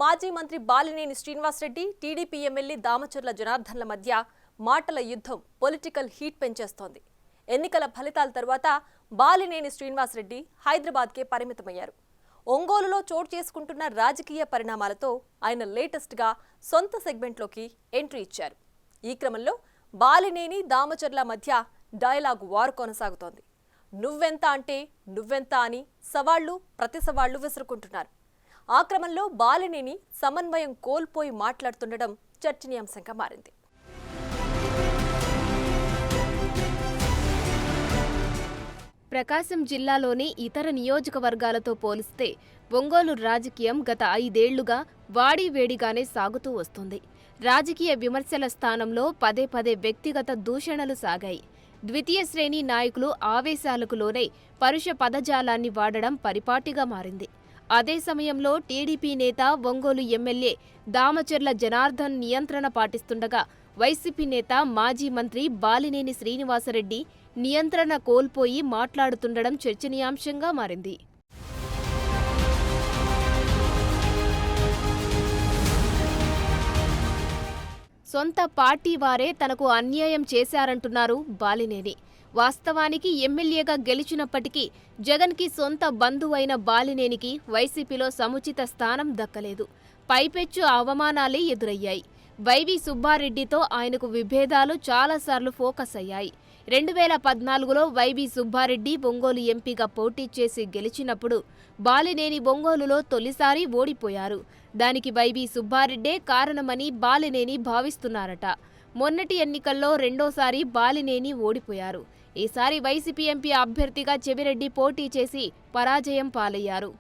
మాజీ మంత్రి Balineni Srinivasa Reddy, TDP MLA Damacharla జనార్దన్ల మధ్య మాటల యుద్ధం పొలిటికల్ హీట్ పెంచేస్తోంది. ఎన్నికల ఫలితాల తర్వాత బాలినేని శ్రీనివాసరెడ్డి హైదరాబాద్కే పరిమితమయ్యారు. ఒంగోలులో చోటు చేసుకుంటున్న రాజకీయ పరిణామాలతో ఆయన లేటెస్ట్గా సొంత సెగ్మెంట్లోకి ఎంట్రీ ఇచ్చారు. ఈ క్రమంలో బాలినేని దామచర్ల మధ్య డైలాగ్ వార్ కొనసాగుతోంది. నువ్వెంత అంటే నువ్వెంత అని సవాళ్లు ప్రతి సవాళ్లు విసురుకుంటున్నారు. ఆ క్రమంలో బాలినేని సమన్వయం కోల్పోయి మాట్లాడుతుండడం చర్చనీయాంశంగా మారింది. ప్రకాశం జిల్లాలోని ఇతర నియోజకవర్గాలతో పోలిస్తే ఒంగోలు రాజకీయం గత 5 ఏళ్లుగా వాడివేడిగానే సాగుతూ వస్తుంది. రాజకీయ విమర్శల స్థానంలో పదే పదే వ్యక్తిగత దూషణలు సాగాయి. ద్వితీయ శ్రేణి నాయకులు ఆవేశాలకు లోనై పరుష పదజాలాన్ని వాడడం పరిపాటిగా మారింది. అదే సమయంలో టీడీపీ నేత ఒంగోలు ఎమ్మెల్యే దామచర్ల జనార్దన్ నియంత్రణ పాటిస్తుండగా వైసీపీ నేత మాజీ మంత్రి బాలినేని శ్రీనివాసరెడ్డి నియంత్రణ కోల్పోయి మాట్లాడుతుండడం చర్చనీయాంశంగా మారింది. సొంత పార్టీ వారే తనకు అన్యాయం చేశారంటున్నారు బాలినేని. వాస్తవానికి ఎమ్మెల్యేగా గెలిచినప్పటికీ జగన్కి సొంత బంధువైన బాలినేనికి వైసీపీలో సముచిత స్థానం దక్కలేదు. పైపెచ్చు అవమానాలే ఎదురయ్యాయి. వైవి సుబ్బారెడ్డితో ఆయనకు విభేదాలు చాలాసార్లు ఫోకస్ అయ్యాయి. 2014లో వైవి సుబ్బారెడ్డి ఒంగోలు ఎంపీగా పోటీ చేసి గెలిచినప్పుడు బాలినేని ఒంగోలులో తొలిసారి ఓడిపోయారు. దానికి వైవి సుబ్బారెడ్డే కారణమని బాలినేని భావిస్తున్నారట. మొన్నటి ఎన్నికల్లో రెండోసారి బాలినేని ఓడిపోయారు. ఈసారి వైసీపీ ఎంపీ అభ్యర్థిగా చెవిరెడ్డి పోటీ చేసి పరాజయం పాలయ్యారు.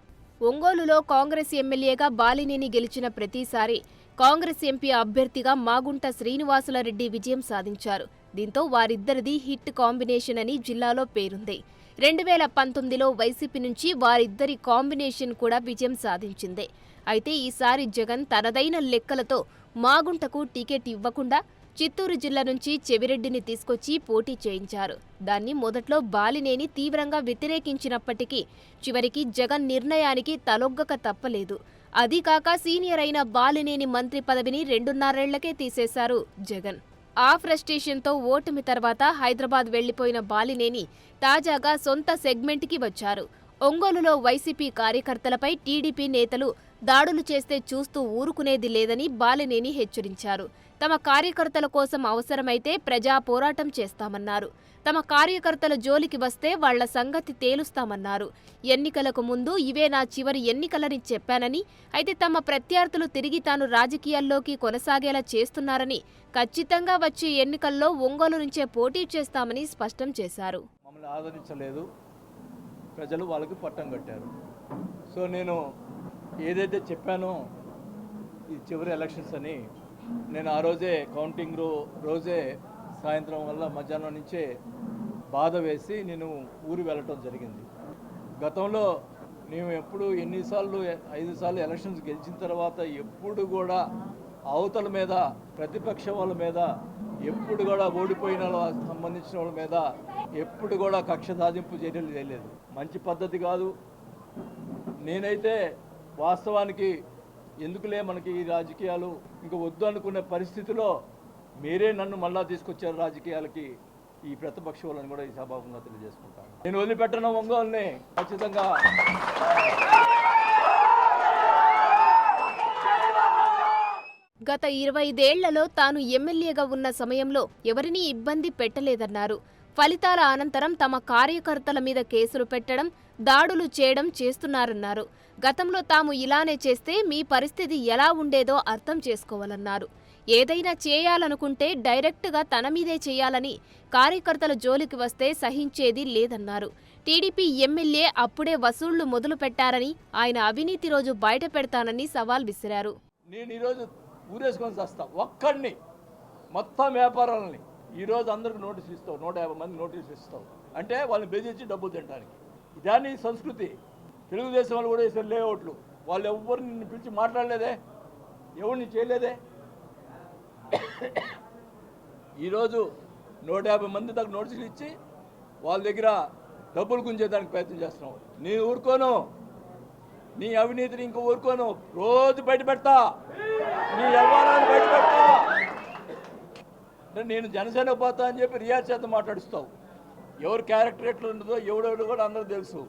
ఒంగోలులో కాంగ్రెస్ ఎమ్మెల్యేగా బాలినేని గెలిచిన ప్రతిసారి కాంగ్రెస్ ఎంపీ అభ్యర్థిగా మాగుంట శ్రీనివాసులరెడ్డి విజయం సాధించారు. దీంతో వారిద్దరిది హిట్ కాంబినేషన్ అని జిల్లాలో పేరుంది. 2019లో వైసీపీ నుంచి వారిద్దరి కాంబినేషన్ కూడా విజయం సాధించింది. అయితే ఈసారి జగన్ తనదైన లెక్కలతో మాగుంటకు టికెట్ ఇవ్వకుండా చిత్తూరు జిల్లా నుంచి చెవిరెడ్డిని తీసుకొచ్చి పోటీ చేయించారు. దాన్ని మొదట్లో బాలినేని తీవ్రంగా వ్యతిరేకించినప్పటికీ చివరికి జగన్ నిర్ణయానికి తలొగ్గక తప్పలేదు. అదీకాక సీనియర్ అయిన బాలినేని మంత్రి పదవిని 2.5 ఏళ్లకే తీసేశారు జగన్. ఆ ఫ్రస్ట్రేషన్తో ఓటమి తర్వాత హైదరాబాద్ వెళ్లిపోయిన బాలినేని తాజాగా సొంత సెగ్మెంట్కి వచ్చారు. ఒంగోలులో వైసీపీ కార్యకర్తలపై టీడీపీ నేతలు దాడులు చేస్తే చూస్తూ ఊరుకునేది లేదని బాలినేని హెచ్చరించారు. తమ కార్యకర్తల కోసం అవసరమైతే ప్రజా పోరాటం చేస్తామన్నారు. తమ కార్యకర్తల జోలికి వస్తే వాళ్ల సంగతి తేలుస్తామన్నారు. ఎన్నికలకు ముందు ఇవే నా చివరి ఎన్నికలని చెప్పానని, అయితే తమ ప్రత్యర్థులు తిరిగి తాను రాజకీయాల్లోకి కొనసాగేలా చేస్తున్నారని, ఖచ్చితంగా వచ్చే ఎన్నికల్లో ఒంగోలు నుంచే పోటీ చేస్తామని స్పష్టం చేశారు. మమ్మల్ని ఆదరించలేదు, ప్రజలు వాళ్ళకి పట్టం కట్టారు. సో నేను ఏదైతే చెప్పానో ఈ చివరి ఎలక్షన్స్ అని, నేను ఆ రోజే కౌంటింగ్ రోజే సాయంత్రం వల్ల మధ్యాహ్నం నుంచే బాధ వేసి నేను ఊరు వెళ్ళటం జరిగింది. గతంలో మేము ఎప్పుడు 5 సార్లు ఎలక్షన్స్ గెలిచిన తర్వాత ఎప్పుడు కూడా అవతల మీద ప్రతిపక్ష వాళ్ళ మీద ఎప్పుడు కూడా ఓడిపోయిన సంబంధించిన వాళ్ళ మీద ఎప్పుడు కూడా కక్ష సాధింపు చర్యలు చేయలేదు. మంచి పద్ధతి కాదు. నేనైతే వాస్తవానికి ఎందుకులే మనకి ఈ రాజకీయాలు ఇంకా వద్దు అనుకునే పరిస్థితిలో మీరే నన్ను మళ్ళా తీసుకొచ్చారు రాజకీయాలకి. ఈ ప్రతిపక్ష వాళ్ళని కూడా ఈ సభాముఖంగా తెలియజేసుకుంటాను. నేను వదిలిపెట్టను ఒంగోలుని ఖచ్చితంగా. గత 25 ఏళ్లలో తాను ఎమ్మెల్యేగా ఉన్న సమయంలో ఎవరినీ ఇబ్బంది పెట్టలేదన్నారు. ఫలితాల అనంతరం తమ కార్యకర్తల మీద కేసులు పెట్టడం, దాడులు చేయడం చేస్తున్నారన్నారు. గతంలో తాము ఇలానే చేస్తే మీ పరిస్థితి ఎలా ఉండేదో అర్థం చేసుకోవాలన్నారు. ఏదైనా చేయాలనుకుంటే డైరెక్ట్గా తన మీదే చేయాలని, కార్యకర్తల జోలికి వస్తే సహించేది లేదన్నారు. టీడీపీ ఎమ్మెల్యే అప్పుడే వసూళ్లు మొదలు పెట్టారని, ఆయన అవినీతి రోజు బయట పెడతానని సవాల్ విసిరారు. నేను ఈరోజు ఊరేసుకొని వస్తా ఒక్కడిని, మొత్తం వ్యాపారాలని ఈరోజు అందరికి నోటీసులు ఇస్తావు, 150 మంది నోటీసులు ఇస్తావు అంటే వాళ్ళని బెదిరించి డబ్బులు తినడానికి. ఇదాన్ని సంస్కృతి. తెలుగుదేశం వాళ్ళు కూడా వేసారు లేఅవుట్లు. వాళ్ళు ఎవరు నిన్ను పిలిచి మాట్లాడలేదే, ఎవరిని చేయలేదే. ఈరోజు 150 మంది దాకా నోటీసులు ఇచ్చి వాళ్ళ దగ్గర డబ్బులు గుంజేదానికి ప్రయత్నం చేస్తున్నావు. నేను ఊరుకోను. నీ అవినీతిని ఇంకో ఊరుకోను, రోజు బయట పెడతా, నీ వ్యవహారాన్ని బయట పెడతా. అంటే నేను జనసేన పోతా అని చెప్పి రియాజ్ చేత మాట్లాడుస్తావు. ఎవరు క్యారెక్టర్ ఎట్లా ఉండదో ఎవడెవడు కూడా అందరూ తెలుసు.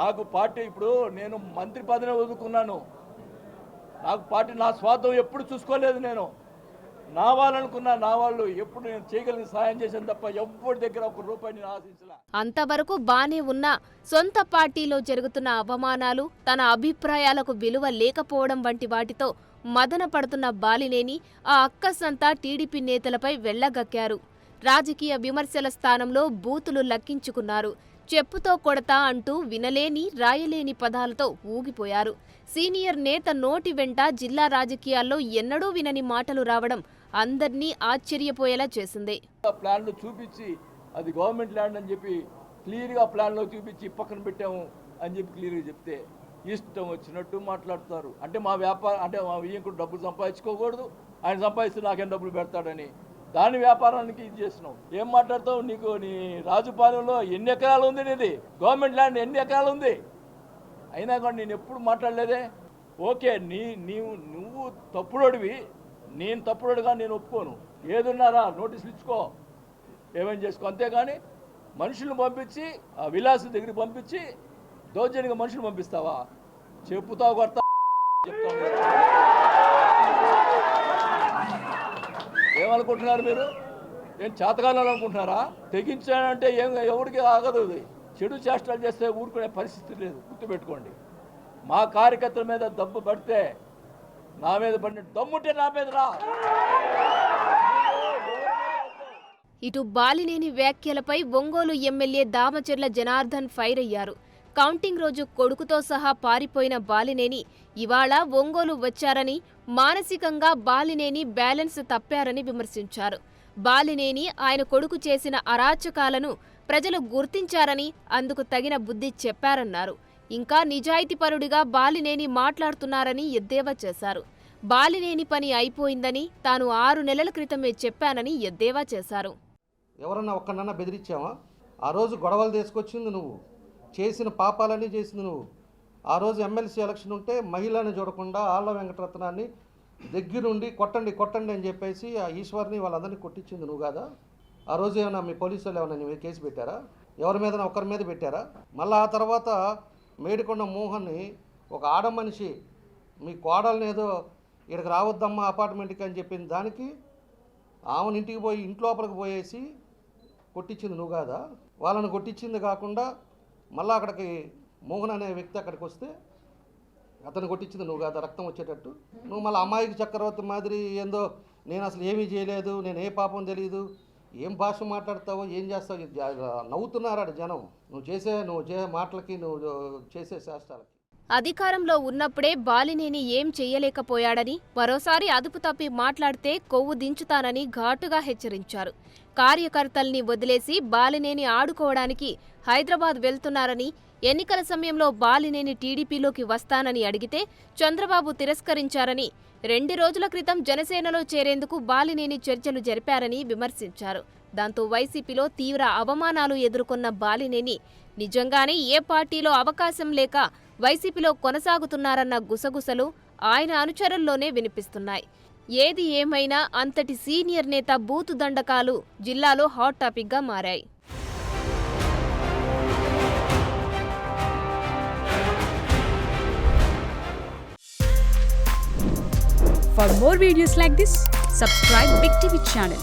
నాకు పార్టీ, ఇప్పుడు నేను మంత్రి పదవిని వదులుకున్నాను, నాకు పార్టీ నా స్వార్థం ఎప్పుడు చూసుకోలేదు. నేను నా వాళ్ళనుకున్నా, నా వాళ్ళు ఎప్పుడు నేను చేయగలిగిన సాయం చేశాను తప్ప ఎవరి దగ్గర ఒక రూపాయి నేను ఆశించలే. అంతవరకు బానే ఉన్నా సొంత పార్టీలో జరుగుతున్న అవమానాలు, తన అభిప్రాయాలకు విలువ లేకపోవడం వంటి వాటితో మదన పడుతున్న బాలినేని ఆ అక్కసంతా టీడీపీ నేతలపై వెళ్లగక్కారు. రాజకీయ విమర్శల స్థానంలో బూతులు లక్కించుకున్నారు. చెప్పుతో కొడతా అంటూ వినలేని రాయలేని పదాలతో ఊగిపోయారు. సీనియర్ నేత నోటి వెంట జిల్లా రాజకీయాల్లో ఎన్నడూ వినని మాటలు రావడం అందర్నీ ఆశ్చర్యపోయేలా చేసింది. ప్లాన్లు చూపించి అది గవర్నమెంట్ ల్యాండ్ అని చెప్పి క్లియర్గా ప్లాన్లో చూపించి పక్కన పెట్టాము అని చెప్పి క్లియర్గా చెప్తే ఇష్టం వచ్చినట్టు మాట్లాడుతారు. అంటే మా వ్యాపారం, అంటే మా వియ్యంకుడు డబ్బులు సంపాదించుకోకూడదు, ఆయన సంపాదిస్తే నాకేం డబ్బులు పెడతాడని దాని వ్యాపారానికి ఇది చేసినావు. ఏం మాట్లాడతావు? నీకు నీ రాజుపాలెంలో ఎన్ని ఎకరాలు ఉంది? నీది గవర్నమెంట్ ల్యాండ్ ఎన్ని ఎకరాలు ఉంది? అయినా కూడా నేను ఎప్పుడు మాట్లాడలేదే. ఓకే, నువ్వు తప్పుడోడివి, నేను తప్పుడోడుగా నేను ఒప్పుకోను. ఏదున్నారా నోటీసులు ఇచ్చుకో, ఏమేం చేసుకో, అంతేగాని మనుషులను పంపించి ఆ విలాసు దగ్గరికి పంపించి దౌర్జన్యంగా మనుషులు పంపిస్తావా? చెప్పుతావు కొడతా చెప్తాను. ఏమనుకుంటున్నారు మీరు? ఏం చేతకాలం అనుకుంటున్నారా? తెగించానంటే ఏం ఎవరికి ఆగదు. చెడు చేష్టలు చేస్తే ఊరుకునే పరిస్థితి లేదు, గుర్తుపెట్టుకోండి. మా కార్యకర్తల మీద దెబ్బ పడితే నా మీద పడిన దమ్ముంటే నా మీద రా. ఇటు బాలినేని వ్యాఖ్యలపై ఒంగోలు ఎమ్మెల్యే దామచర్ల జనార్దన్ ఫైర్ అయ్యారు. కౌంటింగ్ రోజు కొడుకుతో సహా పారిపోయిన బాలినేని ఇవాళ ఒంగోలు వచ్చారని, మానసికంగా బాలినేని బ్యాలెన్స్ తప్పారని విమర్శించారు. బాలినేని ఆయన కొడుకు చేసిన అరాచకాలను ప్రజలు గుర్తించారని, అందుకు తగిన బుద్ధి చెప్పారన్నారు. ఇంకా నిజాయితీపరుడిగా బాలినేని మాట్లాడుతున్నారని ఎద్దేవా చేశారు. బాలినేని పని అయిపోయిందని తాను 6 నెలల క్రితమే చెప్పానని ఎద్దేవా చేశారు. ఎవరన్నా ఒక్కనన్నా బెదిరించావా? ఆ రోజు గొడవలు తీసుకొచ్చింది నువ్వు, చేసిన పాపాలన్నీ చేసింది నువ్వు. ఆ రోజు ఎమ్మెల్సీ ఎలక్షన్ ఉంటే మహిళని చూడకుండా ఆళ్ల వెంకటరత్నాన్ని దగ్గరుండి కొట్టండి కొట్టండి అని చెప్పేసి ఆ ఈశ్వర్ని వాళ్ళందరినీ కొట్టించింది నువ్వు కాదా? ఆ రోజు ఏమైనా మీ పోలీసు వాళ్ళు ఏమైనా నువ్వు కేసు పెట్టారా? ఎవరి మీద ఒకరి మీద పెట్టారా? మళ్ళీ ఆ తర్వాత మేడికొండ మోహన్ని ఒక ఆడ మనిషి మీ కోడల్ని ఏదో ఇక్కడికి రావద్దమ్మా అపార్ట్మెంట్కి అని చెప్పింది దానికి ఆమెను ఇంటికి పోయి ఇంట్లోపలికి పోయేసి కొట్టించింది నువ్వు కాదా? వాళ్ళని కొట్టించింది కాకుండా మళ్ళీ అక్కడికి మోహన్ అనే వ్యక్తి అక్కడికి వస్తే అతను కొట్టించింది నువ్వు కాదా? రక్తం వచ్చేటట్టు నువ్వు మళ్ళీ అమ్మాయికి చక్రవర్తి మాదిరి ఏందో నేను అసలు ఏమీ చేయలేదు, నేను ఏ పాపం తెలియదు, ఏం భాష మాట్లాడతావో ఏం చేస్తావు? నవ్వుతున్నారాడు జనం నువ్వు చేసే మాటలకి, నువ్వు చేసే శాస్త్రాలకి. అధికారంలో ఉన్నప్పుడే బాలినేని ఏం చెయ్యలేకపోయాడని, మరోసారి అదుపు తప్పి మాట్లాడితే కొవ్వు దించుతానని ఘాటుగా హెచ్చరించారు. కార్యకర్తల్ని వదిలేసి బాలినేని ఆడుకోవడానికి హైదరాబాద్ వెళ్తున్నారని, ఎన్నికల సమయంలో బాలినేని టీడీపీలోకి వస్తానని అడిగితే చంద్రబాబు తిరస్కరించారని, 2 రోజుల క్రితం జనసేనలో చేరేందుకు బాలినేని చర్చలు జరిపారని విమర్శించారు. దాంతో వైసీపీలో తీవ్ర అవమానాలు ఎదుర్కొన్న బాలినేని నిజంగానే ఏ పార్టీలో అవకాశం లేక వైసీపీలో కొనసాగుతున్నారన్న గుసగుసలు ఆయన అనుచరుల్లోనే వినిపిస్తున్నాయి. ఏది ఏమైనా అంతటి సీనియర్ నేత బూతు దండకాలు జిల్లాలో హాట్ టాపిక్గా మారాయి. For more videos like this, subscribe Big TV channel.